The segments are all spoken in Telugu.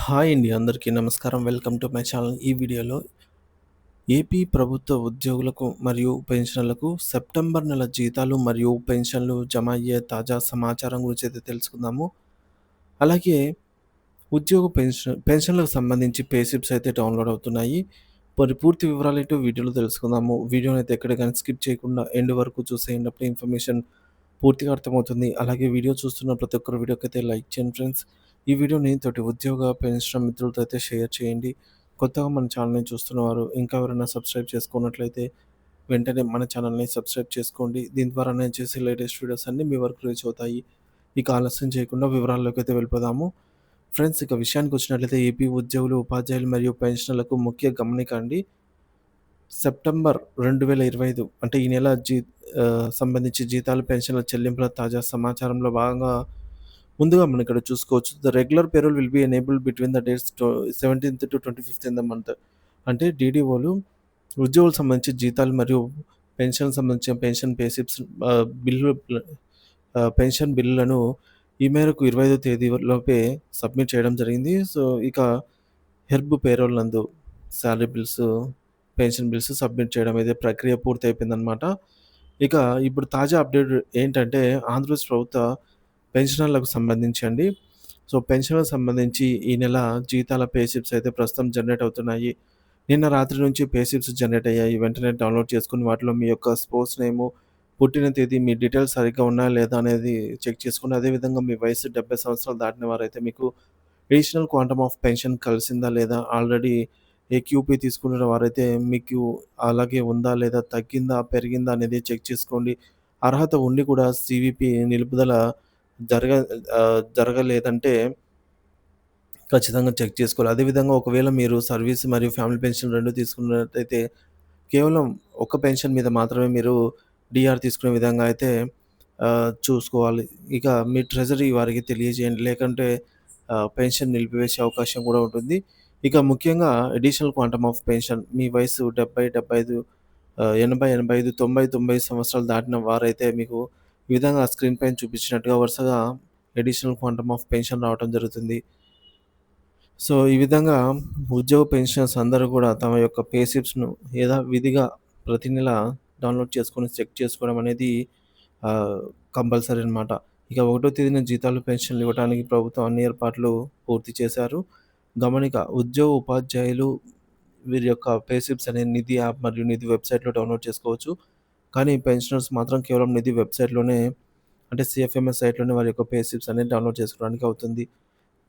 హాయ్ అండి. అందరికీ నమస్కారం. Welcome to my channel. ఈ వీడియోలో ఏపీ ప్రభుత్వ ఉద్యోగులకు మరియు పెన్షనర్లకు సెప్టెంబర్ నెల జీతాలు మరియు పెన్షన్లు జమ అయ్యే తాజా సమాచారం గురించి అయితే తెలుసుకుందాము. అలాగే ఉద్యోగ పెన్షన్లకు సంబంధించి పే స్లిప్స్ అయితే డౌన్‌లోడ్ అవుతున్నాయి. మరి పూర్తి వివరాలేంటో వీడియోలో తెలుసుకుందాము. వీడియోని అయితే ఎక్కడ గాని స్కిప్ చేయకుండా ఎండ్ వరకు చూసేయండి. అప్పుడే ఇన్ఫర్మేషన్ పూర్తిగా అర్థమవుతుంది. అలాగే వీడియో చూస్తున్న ప్రతి ఒక్కరు వీడియోకైతే లైక్ చేయండి ఫ్రెండ్స్. ఈ వీడియోని తోటి ఉద్యోగ, పెన్షన్ మిత్రులతో అయితే షేర్ చేయండి. కొత్తగా మన ఛానల్‌ని చూస్తున్నవారు ఇంకా ఎవరైనా సబ్స్క్రైబ్ చేసుకున్నట్లయితే వెంటనే మన ఛానల్‌ని సబ్స్క్రైబ్ చేసుకోండి. దీని ద్వారా నేను చేసే లేటెస్ట్ వీడియోస్ అన్నీ మీ వరకు రీచ్ అవుతాయి. ఇక ఆలస్యం చేయకుండా వివరాల్లోకైతే వెళ్ళిపోదాము. ఫ్రెండ్స్ ఇక విషయానికొచ్చినట్లయితే ఏపీ ఉద్యోగులు, ఉపాధ్యాయులు మరియు పెన్షనర్లకు ముఖ్య గమనిక అండి. సెప్టెంబర్ 2025 అంటే ఈ నెల సంబంధించి జీతాలు, పెన్షన్ల చెల్లింపుల తాజా సమాచారంలో భాగంగా ముందుగా మనం ఇక్కడ చూసుకోవచ్చు. The regular payroll will be enabled between the dates 17థ్ టు 25థ్ ఇన్ ద మంత్. అంటే డీడీఓలు ఉద్యోగులకు సంబంధించి జీతాలు మరియు పెన్షన్‌కి సంబంధించిన pension pay slips bill pension బిల్లులను ఈ మేరకు 25వ తేదీ లోపే సబ్మిట్ చేయడం జరిగింది. సో, ఇక హెర్బ్ పేరోల్ నందు salary bills, pension bills submit చేయడం అయితే ప్రక్రియ పూర్తయిపోయిందనమాట. ఇక ఇప్పుడు తాజా అప్డేట్ ఏంటంటే ఆంధ్రప్రదేశ్ ప్రభుత్వ పెన్షనర్లకు సంబంధించి అండి. సో, పెన్షన్‌లకు సంబంధించి ఈ నెల జీతాల పే స్లిప్స్ అయితే ప్రస్తుతం జనరేట్ అవుతున్నాయి. నిన్న రాత్రి నుంచి పే స్లిప్స్ జనరేట్ అయ్యాయి. వెంటనే డౌన్‌లోడ్ చేసుకొని వాటిలో మీ యొక్క స్పోర్ట్స్ నేము, పుట్టిన తేదీ, మీ డీటెయిల్స్ సరిగ్గా ఉన్నాయా లేదా అనేది చెక్ చేసుకొని, అదేవిధంగా మీ వయసు 70 సంవత్సరాలు దాటిన వారైతే మీకు అడిషనల్ క్వాంటమ్ ఆఫ్ పెన్షన్ కలిసిందా లేదా, ఆల్రెడీ ఏక్యూపీ తీసుకున్న వారైతే మీకు అలాగే ఉందా లేదా, తగ్గిందా, పెరిగిందా అనేది చెక్ చేసుకోండి. అర్హత ఉండి కూడా సీవీపీ నిలుపుదల జరగ జరగలేదంటే ఖచ్చితంగా చెక్ చేసుకోవాలి. అదేవిధంగా ఒకవేళ మీరు సర్వీస్ మరియు ఫ్యామిలీ పెన్షన్ 2 తీసుకున్నట్టయితే కేవలం ఒక పెన్షన్ మీద మాత్రమే మీరు డీఆర్ తీసుకునే విధంగా అయితే చూసుకోవాలి. ఇక మీ ట్రెజరీ వారికి తెలియజేయండి. లేకంటే పెన్షన్ నిలిపివేసే అవకాశం కూడా ఉంటుంది. ఇక ముఖ్యంగా అడిషనల్ క్వాంటమ్ ఆఫ్ పెన్షన్ మీ వయసు 70, 75 80, 85, 90, 90 సంవత్సరాలు దాటిన వారైతే మీకు ఈ విధంగా స్క్రీన్ పైన చూపించినట్టుగా వరుసగా అడిషనల్ క్వాంటమ్ ఆఫ్ పెన్షన్ రావటం జరుగుతుంది. సో, ఈ విధంగా ఉద్యోగ పెన్షనర్స్ అందరూ కూడా తమ యొక్క పే స్లిప్స్‌ను యథావిధిగా ప్రతి నెల డౌన్‌లోడ్ చేసుకొని చెక్ చేసుకోవడం అనేది ఆహ్, కంపల్సరీ అనమాట. ఇక ఒకటో తేదీన జీతాలు, పెన్షన్‌లు ఇవ్వడానికి ప్రభుత్వం అన్ని ఏర్పాట్లు పూర్తి చేశారు. గమనిక ఉద్యోగ, ఉపాధ్యాయులు వీరి యొక్క పే స్లిప్స్ అనే నిధి యాప్ మరియు నిధి వెబ్‌సైట్‌లో డౌన్‌లోడ్ చేసుకోవచ్చు. కానీ పెన్షనర్స్ మాత్రం కేవలం నిధి వెబ్‌సైట్‌లోనే అంటే సీఎఫ్ఎంఎస్ సైట్‌లోనే వారి యొక్క పే స్లిప్స్ అనేది డౌన్‌లోడ్ చేసుకోవడానికి అవుతుంది.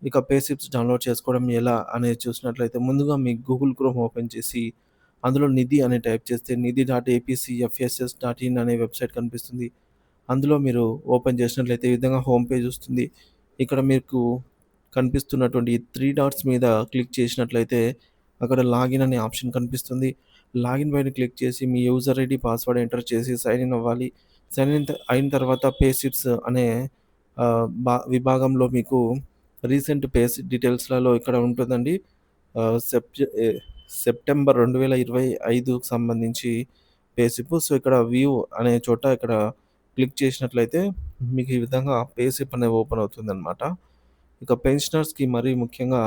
ఇక పే స్లిప్స్ డౌన్‌లోడ్ చేసుకోవడం ఎలా అనేది చూసినట్లయితే ముందుగా మీ గూగుల్ క్రోమ్ ఓపెన్ చేసి అందులో నిధి అని టైప్ చేస్తే nithi.apcfss.in అనే వెబ్‌సైట్ కనిపిస్తుంది. అందులో మీరు ఓపెన్ చేసినట్లయితే ఈ విధంగా హోమ్ పేజ్ వస్తుంది. ఇక్కడ మీకు కనిపిస్తున్నటువంటి ఈ 3 డాట్స్ మీద క్లిక్ చేసినట్లయితే అక్కడ లాగిన్ అనే ఆప్షన్ కనిపిస్తుంది. లాగిన్ పైన క్లిక్ చేసి మీ యూజర్ ఐడీ, పాస్వర్డ్ ఎంటర్ చేసి సైన్ ఇన్ అవ్వాలి. సైన్ ఇన్ అయిన తర్వాత పే స్లిప్స్ అనే విభాగంలో మీకు రీసెంట్ పేస్ డీటెయిల్స్‌లలో ఇక్కడ ఉంటుందండి. ఆహ్, సెప్ట్ ఎ సెప్టెంబర్ 2025కి సంబంధించి పే స్లిప్. సో, ఇక్కడ వ్యూ అనే చోట ఇక్కడ క్లిక్ చేసినట్లయితే మీకు ఈ విధంగా పే స్లిప్ అనేది ఓపెన్ అవుతుందనమాట. ఇక పెన్షనర్స్‌కి మరీ ముఖ్యంగా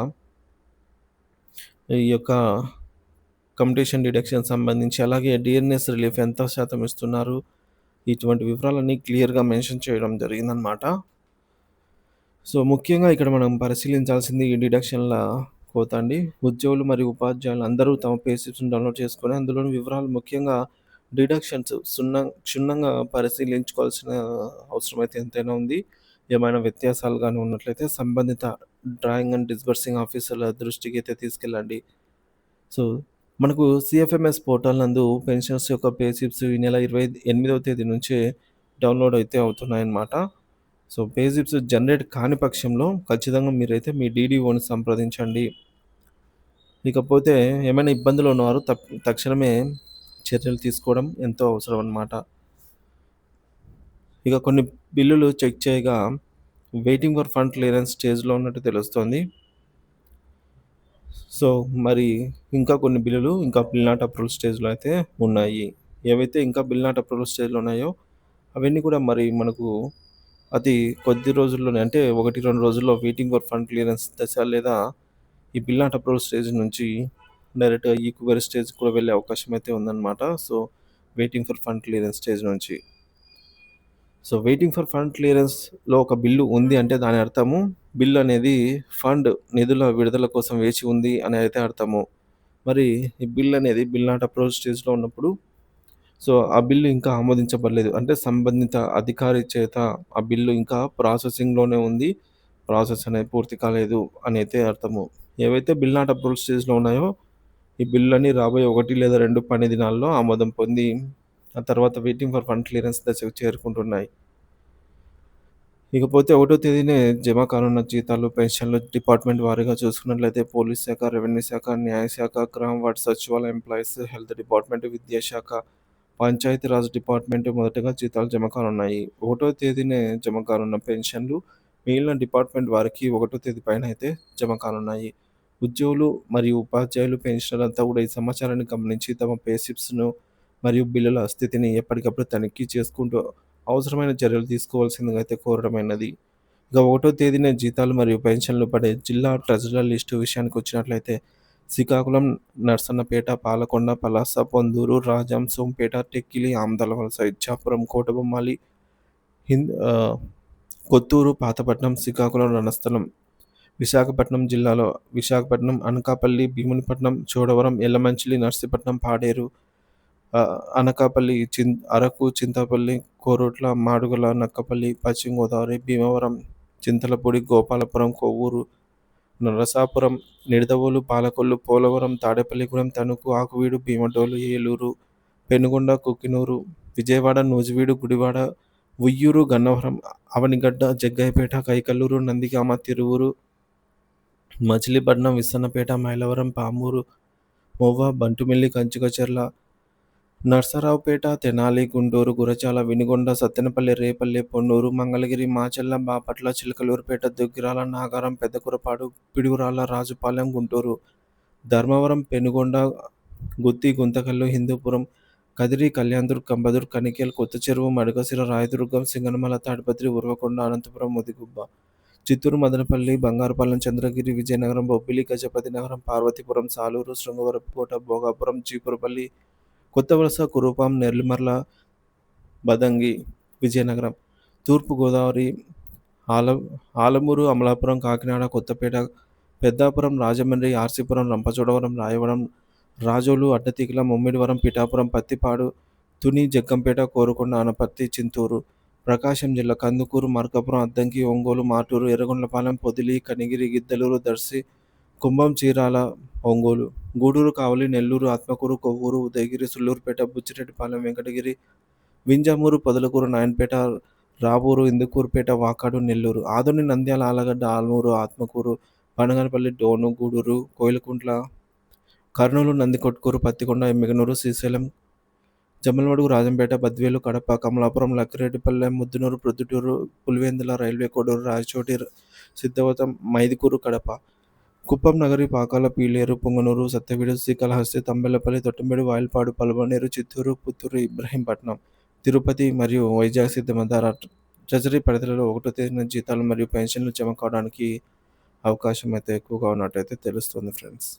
ఈ యొక్క కమ్యుటేషన్ డిడక్షన్ సంబంధించి అలాగే డీఎన్ఎస్ రిలీఫ్ ఎంత శాతం ఇస్తున్నారు, ఇటువంటి వివరాలన్నీ క్లియర్‌గా మెన్షన్ చేయడం జరిగిందనమాట. సో, ముఖ్యంగా ఇక్కడ మనం పరిశీలించాల్సింది ఈ డిడక్షన్‌ల కోత అండి. ఉద్యోగులు మరియు ఉపాధ్యాయులు అందరూ తమ పే స్లిప్స్‌ని డౌన్‌లోడ్ చేసుకొని అందులోని వివరాలు ముఖ్యంగా డిడక్షన్స్ క్షుణ్ణంగా పరిశీలించుకోవాల్సిన అవసరం అయితే ఎంతైనా ఉంది. ఏమైనా వ్యత్యాసాలు గాని ఉన్నట్లయితే సంబంధిత డ్రాయింగ్ అండ్ డిస్బర్సింగ్ ఆఫీసర్ల దృష్టికి అయితే తీసుకెళ్ళండి. సో, మనకు సీఎఫ్ఎంఎస్ పోర్టల్ నందు పెన్షనర్స్ యొక్క పే స్లిప్స్ ఈ నెల 28వ తేదీ నుంచే డౌన్‌లోడ్ అయితే అవుతున్నాయన్నమాట. సో, పే స్లిప్స్ జనరేట్ కాని పక్షంలో ఖచ్చితంగా మీరైతే మీ డీడీఓని సంప్రదించండి. ఇకపోతే ఏమైనా ఇబ్బందులు ఉన్నవారు తక్షణమే చర్యలు తీసుకోవడం ఎంతో అవసరం అన్నమాట. ఇక కొన్ని బిల్లులు చెక్ చేయగా వెయిటింగ్ ఫర్ ఫండ్ క్లియరెన్స్ స్టేజ్‌లో ఉన్నట్టు తెలుస్తోంది. సో, మరి ఇంకా కొన్ని బిల్లులు ఇంకా బిల్ నాట్ అప్రూవల్ స్టేజ్‌లో అయితే ఉన్నాయి. ఏవైతే ఇంకా బిల్ నాట్ అప్రూవల్ స్టేజ్‌లో ఉన్నాయో అవన్నీ కూడా మరి మనకు అతి కొద్ది రోజుల్లోనే అంటే 1, 2 రోజుల్లో వెయిటింగ్ ఫర్ ఫండ్ క్లియరెన్స్ దశ లేదా ఈ బిల్ నాట్ అప్రూవల్ స్టేజ్ నుంచి డైరెక్ట్‌గా ఈక్వరీ స్టేజ్‌కి కూడా వెళ్ళే అవకాశం అయితే ఉందన్నమాట. So, waiting for fund clearance stage నుంచి. సో, వెయిటింగ్ ఫర్ ఫండ్ క్లియరెన్స్‌లో ఒక బిల్లు ఉంది అంటే దాని అర్థము బిల్ అనేది ఫండ్ నిధుల విడుదల కోసం వేచి ఉంది అని అయితే అర్థము. మరి ఈ బిల్ అనేది బిల్ నాట్ అప్రూవల్ స్టేజ్‌లో ఉన్నప్పుడు సో, ఆ బిల్లు ఇంకా ఆమోదించబడలేదు. అంటే సంబంధిత అధికారి చేత ఆ బిల్లు ఇంకా ప్రాసెసింగ్‌లోనే ఉంది. ప్రాసెస్ అనేది పూర్తి కాలేదు అని అయితే అర్థము. ఏవైతే బిల్ నాట్ అప్రూవల్ స్టేజ్‌లో ఉన్నాయో, ఈ బిల్లులన్నీ రాబోయే 1 లేదా 2 పని దినాల్లో ఆమోదం పొంది, ఆ తర్వాత వెయిటింగ్ ఫర్ ఫండ్ క్లియరెన్స్ దశకు చేరుకుంటున్నాయి. ఇకపోతే ఒకటో తేదీనే జమ కానున్న జీతాలు, పెన్షన్లు డిపార్ట్‌మెంట్ వారీగా చూసుకున్నట్లయితే పోలీస్ శాఖ, రెవెన్యూ శాఖ, న్యాయశాఖ, గ్రామ వార్డ్ సచివాలయ ఎంప్లాయీస్, హెల్త్ డిపార్ట్‌మెంట్, విద్యాశాఖ, పంచాయతీరాజ్ డిపార్ట్‌మెంట్ మొదటగా జీతాలు జమ కానున్నాయి. ఒకటో తేదీనే జమ కానున్న పెన్షన్లు మిగిలిన డిపార్ట్‌మెంట్ వారికి ఒకటో తేదీ పైన అయితే జమ కానున్నాయి. ఉద్యోగులు మరియు ఉపాధ్యాయులు, పెన్షనర్లంతా కూడా ఈ సమాచారాన్ని గమనించి తమ పే స్లిప్స్‌ను మరియు బిల్లుల స్థితిని ఎప్పటికప్పుడు తనిఖీ చేసుకుంటూ అవసరమైన చర్యలు తీసుకోవాల్సిందిగా అయితే కోరడమైనది. ఇక ఒకటో తేదీన జీతాలు మరియు పెన్షన్లు పడే జిల్లా ట్రెజరర్ లిస్టు విషయానికొచ్చినట్లయితే శ్రీకాకుళం, నర్సన్నపేట, పాలకొండ, పలాస, పొందూరు, రాజాం, సోంపేట, టెక్కిలి, ఆమదాలవలస, ఇచ్చాపురం, కోటబొమ్మాళి, హింద్ కొత్తూరు, పాతపట్నం, శ్రీకాకుళం, రణస్థలం, విశాఖపట్నం జిల్లాలో విశాఖపట్నం, అనకాపల్లి, భీమునిపట్నం, చోడవరం, యల్లమంచిలి, నర్సీపట్నం, పాడేరు, అనకాపల్లి, అరకు, చింతపల్లి, కోరుట్ల, మాడుగుల, నక్కపల్లి, పశ్చిమ గోదావరి, భీమవరం, చింతలపూడి, గోపాలపురం, కొవ్వూరు, నరసాపురం, నిడదవోలు, పాలకొల్లు, పోలవరం, తాడేపల్లిగూడెం, తణుకు, ఆకువీడు, భీమడోలు, ఏలూరు, పెనుగొండ, కుక్కినూరు, విజయవాడ, నూజివీడు, గుడివాడ, ఉయ్యూరు, గన్నవరం, అవనిగడ్డ, జగ్గయ్యపేట, కైకల్లూరు, నందిగామ, తిరువూరు, మచిలీపట్నం, విస్సన్నపేట, మైలవరం, పామూరు, మొవ్వ, బంటుమిల్లి, కంచికచర్ల, నర్సరావుపేట, తెనాలి, గుంటూరు, గురజాల, వినుగొండ, సత్తెనపల్లి, రేపల్లె, పొన్నూరు, మంగళగిరి, మాచెల్ల, బాపట్ల, చిలకలూరిపేట, దుగ్గిరాల, నాగారం, పెద్దకురపాడు, పిడుగురాళ్ళ, రాజుపాలెం, గుంటూరు, ధర్మవరం, పెనుగొండ, గుత్తి, గుంతకల్లు, హిందూపురం, కదిరి, కళ్యాణ్‌దుర్గ్, కంబదుర్గ్, కనికేల్, కొత్తచెరువు, మడకశిర, రాయదుర్గం, సింగనమల, తాడిపత్రి, ఉరవకొండ, అనంతపురం, ముదిగుబ్బ, చిత్తూరు, మదనపల్లి, బంగారుపాలెం, చంద్రగిరి, విజయనగరం, బొబ్బిలి, గజపతి నగరం, పార్వతీపురం, సాలూరు, శృంగవరపుకోట, భోగాపురం, చీపురుపల్లి, కొత్తవలస, కురుపాం, నెల్లిమర్ల, బదంగి, విజయనగరం, తూర్పుగోదావరి, ఆల ఆలమూరు, అమలాపురం, కాకినాడ, కొత్తపేట, పెద్దాపురం, రాజమండ్రి, ఆర్సీపురం, రంపచోడవరం, రాయవరం, రాజోలు, అడ్డతీగల, ముమ్మిడివరం, పిఠాపురం, పత్తిపాడు, తుని, జగ్గంపేట, కోరుకొండ, అనపర్తి, చింతూరు, ప్రకాశం జిల్లా కందుకూరు, మార్కాపురం, అద్దంకి, ఒంగోలు, మాటూరు, ఎర్రగొండపాలెం, పొదిలి, కనిగిరి, గిద్దలూరు, దర్శి, కుంభం, చీరాల, ఒంగోలు, గూడూరు, కావలి, నెల్లూరు, ఆత్మకూరు, కొవ్వూరు, ఉదయగిరి, సుళ్లూరుపేట, బుచ్చిరెడ్డిపాలెం, వెంకటగిరి, వింజమూరు, పొదలకూరు, నాయనపేట, రావూరు, ఇందుకూరుపేట, వాకాడు, నెల్లూరు, ఆదోని, నంద్యాల, ఆలగడ్డ, ఆల్మూరు, ఆత్మకూరు, బనగానపల్లి, డోను, గూడూరు, కోయిలకుంట్ల, కర్నూలు, నందికొట్కూరు, పత్తికొండ, ఎమ్మిగనూరు, శ్రీశైలం, జమ్మలమడుగు, రాజంపేట, బద్వేలు, కడప, కమలాపురం, లక్కిరెడ్డిపల్లె, ముద్దునూరు, ప్రొద్దుటూరు, పులివెందుల, రైల్వే కోడూరు, రాయచోటి, సిద్ధవతం, మైదుకూరు, కడప, కుప్పం, నగరి, పాకాల, పీలేరు, పుంగనూరు, సత్తెవేడు, శ్రీకాళహస్తి, తంబెల్లపల్లి, తొట్టంబేడు, వాయల్పాడు, పల్మనేరు, చిత్తూరు, పుత్తూరు, ఇబ్రహీంపట్నం, తిరుపతి మరియు వైజాగ్ సిద్ధమందార ట్రెజరీ పరిధిలో ఒకటో తేదీన జీతాలు మరియు పెన్షన్లు జమ కావడానికి అవకాశం అయితే ఎక్కువగా ఉన్నట్టయితే తెలుస్తుంది ఫ్రెండ్స్.